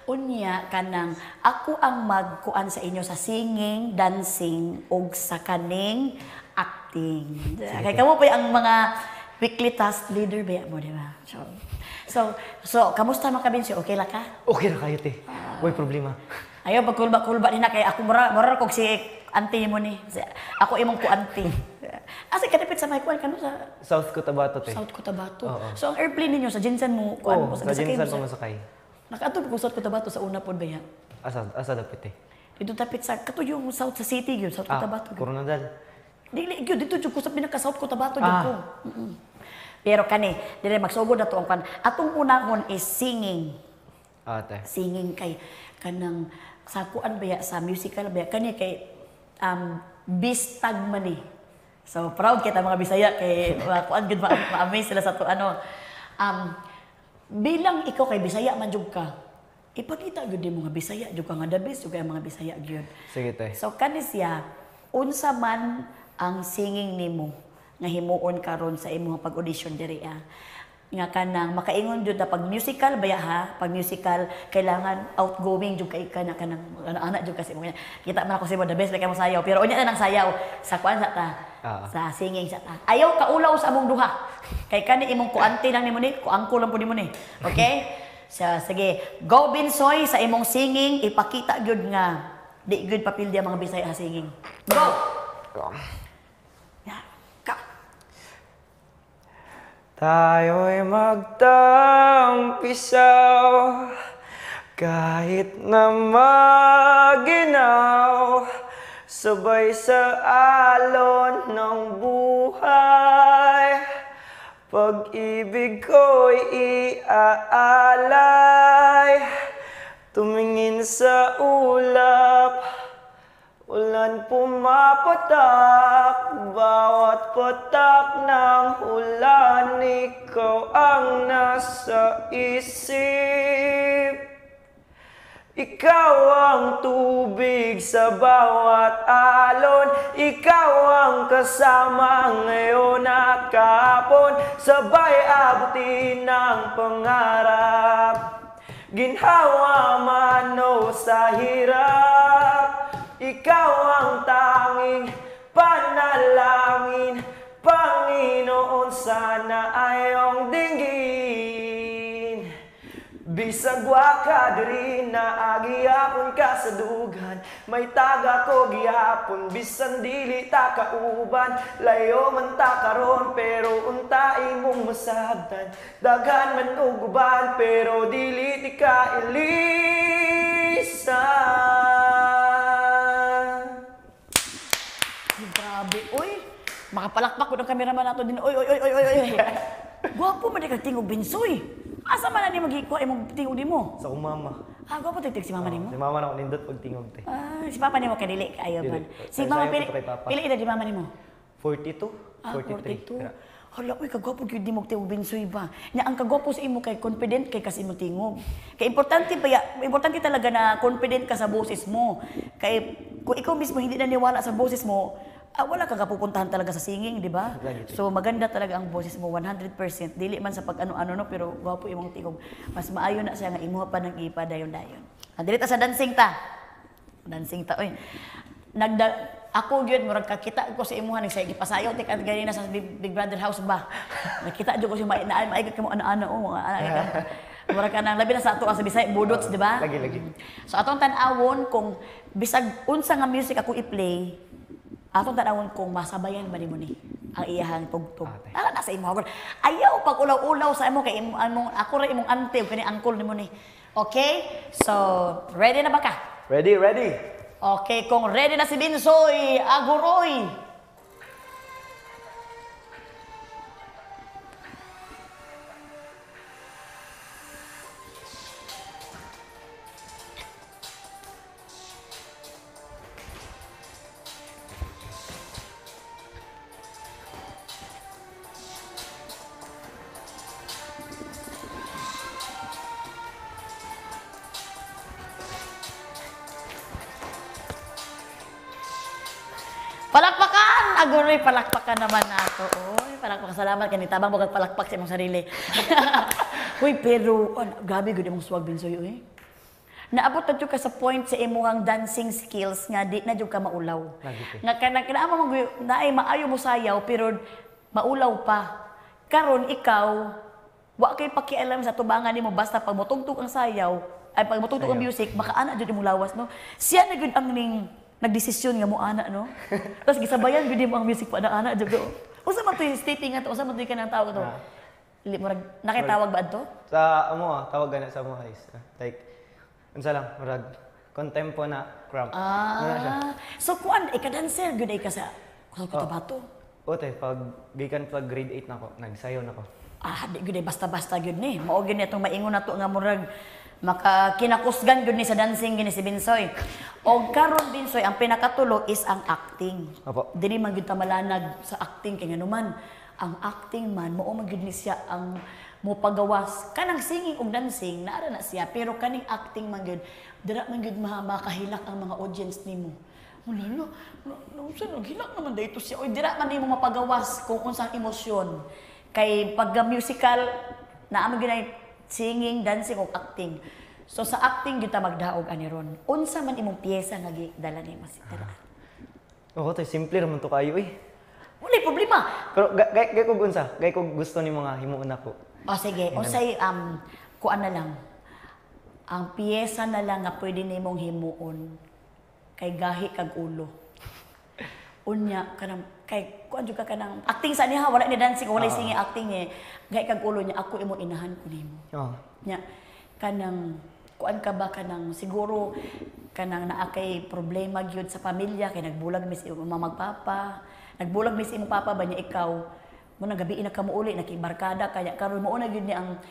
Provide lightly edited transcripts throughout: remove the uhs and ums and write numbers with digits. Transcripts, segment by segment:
Unya kanang ako ang magkuan sa inyo sa singing, dancing ug sa kaning acting. Kay kamo pa ang mga weekly task leader ba mo, di ba? So kamusta man ka Binsoy? Okay la ka? Okay ra kayo, te. Way problema. Ayaw pagkulba-kulba din na kay ako mura kog si auntie mo ni. Ako imong ku auntie. Asa kadipit sa may kuan kanu sa South Cotabato, te. South Cotabato. Oo. So ang airplane ninyo sa Jinsan mo kuan mo Sa Jinsan pa masakay. Nakaadto ko South Cotabato sa una pod ba ya? Asa dapit, te. Dito tapit sa katuyong South sa city gyud, South Cotabato. Coronadal. Dili gyud dito jud ko sa pinaka South Cotabato gyud ko. Pero kani, dire magsugod na to ang pan. Atong unahon is singing. Te. Singing kay kanang sa kuan baya sa musical baya kani kay bistag man ni. So proud kita mga Bisaya kay kuan gid ma-amaze sila sa to ano. Bilang ikaw kay Bisaya man jud ka. Ipakita gyud mo nga Bisaya jud ka nga the best jud kay mga Bisaya gyud. Sige, te. So kani siya unsa man ang singing nimo nga himuon karon sa imong pag-audition diri nga kanang makaingon jud na pag musical baya ha, pag musical kailangan outgoing jud kay kanang ana jud kasi mo kita man ako sa mo the best kay mo sayaw pero unya na nang sayaw sa kuan sa ta sa singing sa ta ayaw kaulaw sa among duha kay kani imong kuante lang nimo ni kuangko lang pud nimo ni okay so sige go Binsoy sa imong singing ipakita gyud nga di gyud papilya mga Bisaya sa singing go Tayo'y magtampisaw kahit na maginaw sabay sa alon ng buhay. Pag-ibig ko'y iaalay, tumingin sa ulap, ulan pumapatak, bawat patak ng ulan, ikaw ang nasa isip. Ikaw ang tubig sa bawat alon, ikaw ang kasama ngayon at kahapon, sabay abutin ng pangarap. Ginhawa man o sa hirap, ikaw ang tanging panalangin, Panginoon sana ayong dinggin. Bisag wa ka diri na agihapon ka sa dugan, may taga ko gihapon bisan dili ta kauban. Layo man ta karon pero unta imong masabtan, daghan man og uban pero dili ti ka ilisan. Grabe, oy. Makapalakpak ko ng kameraman nato din. Oy, oy, oy, oy, oy, oy. Gwapo man di ka tingog Binsoy. Asa man na ni magikuha imong tingog nimo? Sa mama. Gwapo titig si mama nimo. Si mama na ko nindot pag tingog, te. Si papa nimo kay dili kaayo man. Si Sayo mama ko pili to kay papa. pili edad di mama nimo. 42? 42. 43. Hala, uy, kagwapo gyud nimo tingog Binsoy ba? Nya ang kagwapo sa imo kay confident kay kasi imo tingog. Kay importante talaga na confident ka sa boses mo. Kay kung ikaw mismo hindi na niwala sa boses mo, wala kang kapupuntahan talaga sa singing, di ba? So maganda talaga ang boses mo 100%. Dili man sa pag ano-ano no, pero gwapo imong tingog. Mas maayo na siya nga imuha pa ng ipa dayon-dayon. Dili ta sa dancing ta. Dancing ta oy. Ako gyud murag kakita ko sa imuha ning say gipasayo ti kad gani na sa Big Brother house ba. Nakita jud ko si maigot kamo ano-ano mga ana murag kanang labi na sa ato sa Bisaya budots, di ba? Lagi. So atong tan-awon kung bisag unsa nga music ako i-play, atong tanawon kung masabayan ba nimo ni ang iyahang tugtog. Ala na sa imo hagod. Ayaw pag ulaw-ulaw sa imo kay imong ako ra imong auntie kani uncle nimo ni. Okay? So, ready na ba ka? Ready, ready. Okay, kung ready na si Binsoy, aguroy. Palakpakan! Aguroy, palakpakan naman nato. Oy, palakpakan. Salamat kanitabang mo palakpak sa imong sarili. Uy, pero, grabe, gud imong swag Binsoy, eh. naabot na jud ka sa point sa imuhang dancing skills nga di na jud ka maulaw. Lagi. Nga kanang kinaama mo naay maayo mo sayaw pero maulaw pa. Karon ikaw wa kay pakialam sa tubangan nimo basta pag motugtog ang sayaw ay pag motugtog ang music baka ana jud imong lawas no. Siya na gud ang ning nagdesisyon nga mo ana no. Tapos gisabayan gud mo ang music pa ana jud. Usa man to yung stepping ato, usa man to yung kanang tawag to. Nakitawag ba adto? Sa amo tawag gana sa amo guys. Like unsa lang murag contempo na cramp. Ano siya? So kuan ika-dancer gud ay ka sa Cotabato. Ote pag gikan pag grade 8 nako, nagsayaw nako. Di gud ay basta-basta gud ni. Mao gid itong maingon nato nga murag makakinakusgan gud ni sa dancing gini si Binsoy. Og karon Binsoy ang pinakatulo is ang acting. Opo. Dili man gyud ta malanag sa acting kay nganuman ang acting man mao man gyud ni siya ang mo pagawas kanang singing ug dancing naara na siya pero kaning acting man gyud dira man gyud makahilak ang mga audience nimo. Wala no, unsa naghilak naman dayto siya oy dira man nimo mapagawas kung unsang emosyon. Kay pag musical naa man gyud ay singing, dancing ug acting. So sa acting gyud ta magdaog ani ron. Unsa man imong piyesa nga gidala nimo si Tara? Oo, tay simple ra man to kayo eh. Wala problema. Pero gay ko unsa, gay ko gusto ni mga himuon nako. O sige, unsay kuan na lang. Ang piyesa na lang nga pwede nimong himuon kay gahi kag ulo. Unya kanang kay kuan jud ka kanang acting sa niya wala ni dancing wala singing acting eh. Gahi kag ulo niya ako imong inahan ko nimo. Nya kanang kuan ka ba kanang siguro kanang naa kay problema gyud sa pamilya kay nagbulag mis imong magpapa. Nagbulag mis imong papa ba niya ikaw mo na gabi na ka mo uli nakibarkada kaya karon mo na gyud ni ang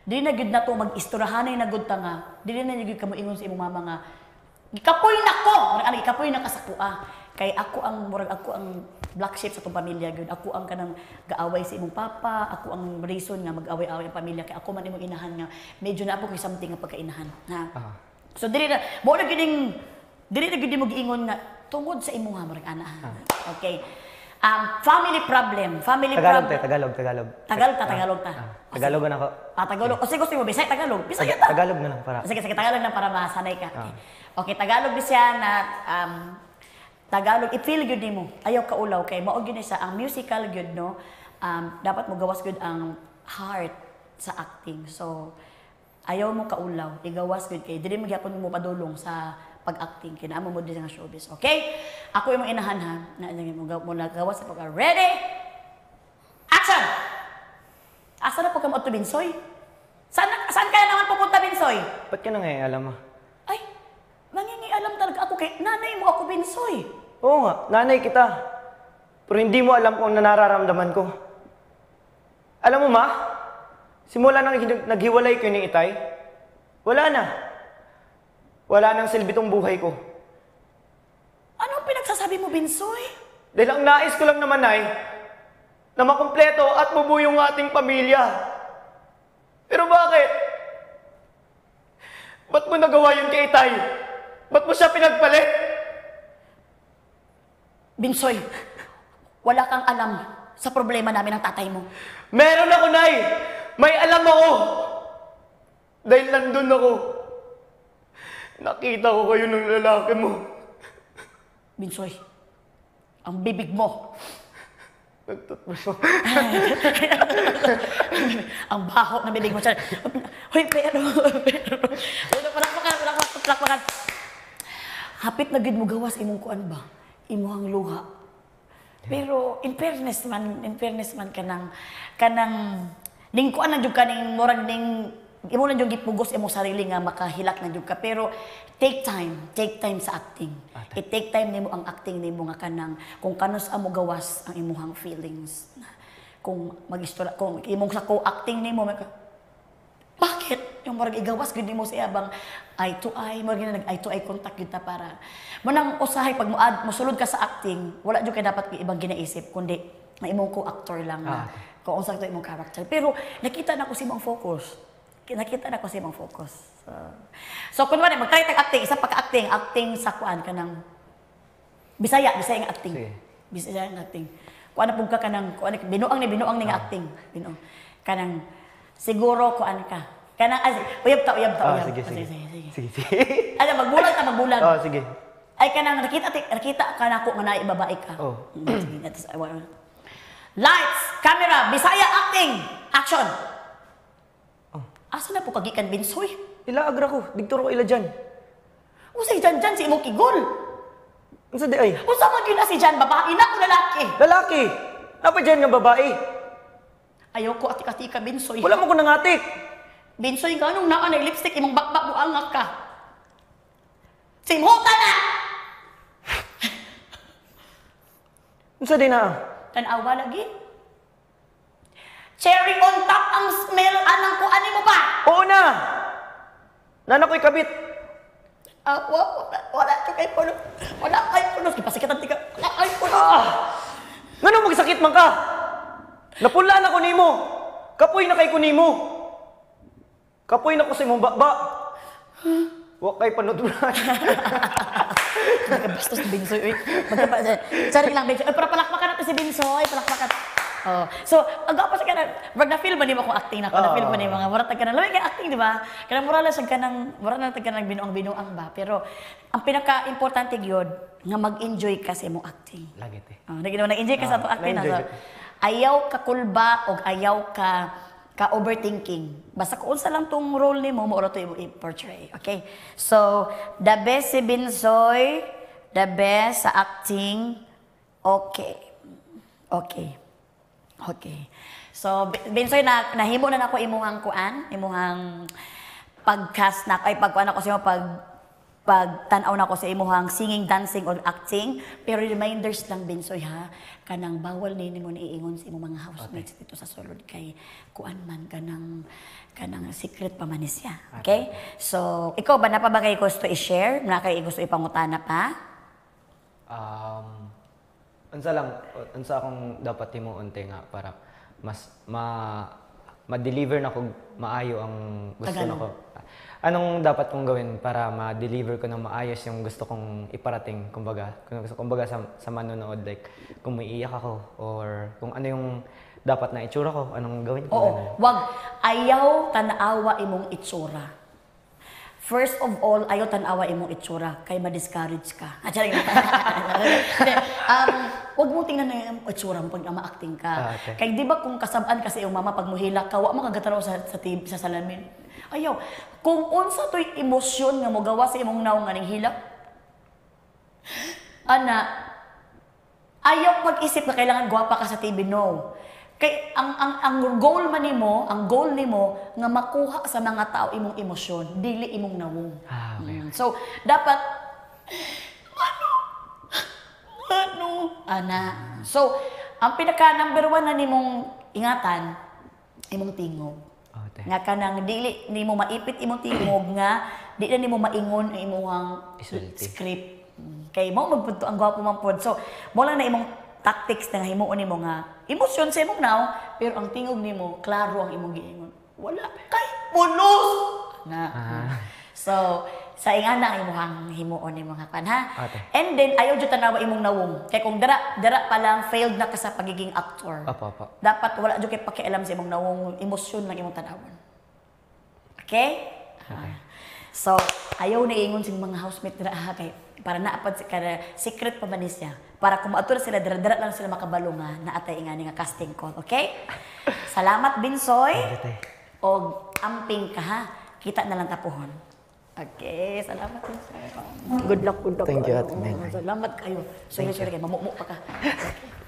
dili na gyud nato mag-istoryahanay na gud ta nga dili na gyud ka mo ingon sa imong mama nga gikapoy nako ana gikapoy na kasakua kay ako ang murag ako ang black sheep sa tong pamilya gyud ako ang kanang gaaway sa imong papa ako ang reason nga mag-away-away ang pamilya kay ako man imong inahan nga medyo na ako kay something nga pagkainahan ha so dili na mo na gyud mo giingon nga tungod sa imuha murag ana okay. Family problem. Tagalog ta. Tagalog ta. Tagalog na ako. Tagalog. O sige, gusto mo, Bisaya, Tagalog. Bisaya ta. Tagalog na lang para. Sige, Tagalog lang para masanay ka. Okay, Tagalog Bisaya na Tagalog, i-feel good nimo. Ayaw ka ulaw kay mao gyud sa ang musical good no. Dapat mo gawas good ang heart sa acting. So ayaw mo kaulaw, igawas good kay dili magyapon mo padulong sa pag-acting kinaamo mo din nga showbiz. Okay? Ako imong inahan ha. Na mo nagawas sa pag ready? Action! Asa na po ka mo Binsoy? Saan kaya naman pupunta Binsoy? Ba't ka nang alam mo? Ay, nangingialam talaga ako kay nanay mo ako Binsoy. Oo nga, nanay kita. Pero hindi mo alam kung ano nararamdaman ko. Alam mo ma, simula nang naghiwalay ko ni Itay, wala na. Wala nang silbi tong buhay ko. Anong pinagsasabi mo, Binsoy? Dahil ang nais ko lang naman ay na makumpleto at mabuo yung ating pamilya. Pero bakit? Ba't mo nagawa yun kay Itay? Ba't mo siya pinagpalit? Binsoy, wala kang alam sa problema namin ng tatay mo. Meron ako, Nay! May alam ako! Dahil nandun ako. Nakita ko kayo ng lalaki mo. Binsoy, ang bibig mo. Nagtutbusok. Ang baho ng bibig mo. Hoy, pero. Palakpakan. Hapit na gid mo gawas imong kuan ba? Imuhang luha. Pero in fairness man kanang ning kuan na jud kaning murag ning imo lang jud gipugos imong sarili nga makahilak na jud ka pero take time sa acting. I-take time nimo ang acting nimo nga kanang kung kanus amo gawas ang imuhang feelings. Kung magistorya kung imong sa co-acting nimo bakit yung murag igawas gud nimo sa abang eye to eye murag nag eye to eye contact gyud ta para manang usahay pag mosulod ka sa acting wala jud kay dapat ibang ginaisip kundi ang imong co-actor lang na kung unsa to imong character pero nakita na ko si imong focus. So kunwari mag-try tag acting, isa pagka-acting, acting sa kuan kanang Bisaya nga acting. Bisaya nga acting. Kuan na pug ka kanang kuan binuang ni nga acting. Binuang. Kanang siguro kuan ka. Kanang, uyab ta, uyab. Sige. Ano, magbulag. Oh, sige. Ay, kanang nakita ka na ako nga naay babae ka. Oh. Sige, lights, camera, Bisaya acting, action. Asa na po kagikan Binsoy? Ila agra ko, diktor ko ila dyan. Usay dyan si imong kigol. Ang sa di ay? Usa man yun na si Jan, babae na o lalaki? Lalaki! Apa dyan nga babae? Ayoko atik-atik ka, Binsoy. Wala mo ko nangatik. Binsoy, ganong naa na lipstick, imong bakbak mo angak ka. Simhuta na! Ang sa di na? Tanawa lagi. Cherry on top ang smell, anang ko, ani mo ba? Oo na! Nana ko'y kabit. Wala kay puno. Wala kay puno. Ipasikat tika. Wala kay puno. Ngano magsakit man ka? Napula na ko nimo. Kapoy na kay ko nimo. Kapoy na ko sa imong bakba. Wa kay panutulan. Bastos si Binsoy. Sorry lang, Binsoy. Pero palakpakan natin si Binsoy. Palakpakan. Oh. So, agapas ka na, wag na-feel ba ni mo kung acting na ako? Na-feel ba ni mga murat ka na, lamig ka acting, di ba? Kaya mura lang ka ng binuang-binuang ba? Pero, ang pinaka-importante yun, nga mag-enjoy ka sa imong acting. Lagi te. Nag-enjoy ka sa itong acting na. So, ayaw ka kulba o ayaw ka overthinking. Basta kung unsa lang tong role ni mo ito i-portray. Okay? So, the best si Binsoy, the best sa acting, okay. So, Binsoy, nahimo na ako imuhang kuan, imuhang pagcast na, ay pagkuan ako sa imo, pagtanaw na ko sa imuhang singing, dancing, or acting. Pero reminders lang, Binsoy, ha? Kanang bawal ni mo niingon sa imong mga housemates dito sa sulod kay kuan man, kanang secret pa man siya. Okay? So, ikaw ba, napabagay gusto i-share? Nakay gusto ipangutana pa? Unsa akong dapat himuon te nga para mas ma-deliver na ko maayo ang gusto Tagalog. nako. Anong dapat kong gawin para ma-deliver ko ng maayos yung gusto kong iparating, kumbaga sa manonood, like kung may iyak ako or kung ano yung dapat na itsura ko, anong gawin ko? Oo, wag ayaw tanawa imong itsura. First of all, ayaw tanawa imong itsura kay ma-discourage ka. Wag mo tingnan na yung itsura mo pag ma-acting ka. Okay. Kay di ba kung kasabaan kasi yung mama pag muhila ka, wa makagatanaw sa salamin. Ayaw. Kung unsa to'y emosyon nga mo gawa sa imong naong nga ning hilak, ayaw pag-isip na kailangan gwapa ka sa TV, no. Kay ang goal man nimo, ang goal nimo nga makuha sa mga tao imong emosyon, dili imong nawong. Okay. So dapat So ang pinaka number 1 na nimong ingatan imong tingog. Okay. Nga kanang dili nimo maipit imong tingog nga di na nimo maingon ang imong Isulti. script. Kay mo magpunto ang gwapo man pod. So mo lang na imong tactics na himuon nimo nga emosyon sa imong naw, pero ang tingog nimo klaro ang imong giingon. Wala kay pulos na. So sa ingana ang imong himuon nimo nga kan ha. Okay. And then ayaw jud tanawa imong nawong. Kay kung dara pa lang failed na ka sa pagiging actor. Apo. Dapat wala jud kay pakialam sa imong nawong, emosyon lang imong tanawon. Okay? So, ayaw na ingon sa mga housemate dira ha kay para naapad sa kada secret pa man ni siya. Para kung maato sila dira lang sila makabalo nga naatay ingani nga casting call, okay? Salamat Binsoy. Og amping ka ha. Kita na lang tapuhon. Okay, salamat Binsoy. Good luck. Thank you, Ate Mel. Salamat kayo. Sorry kayo, mamukmuk pa ka. Okay.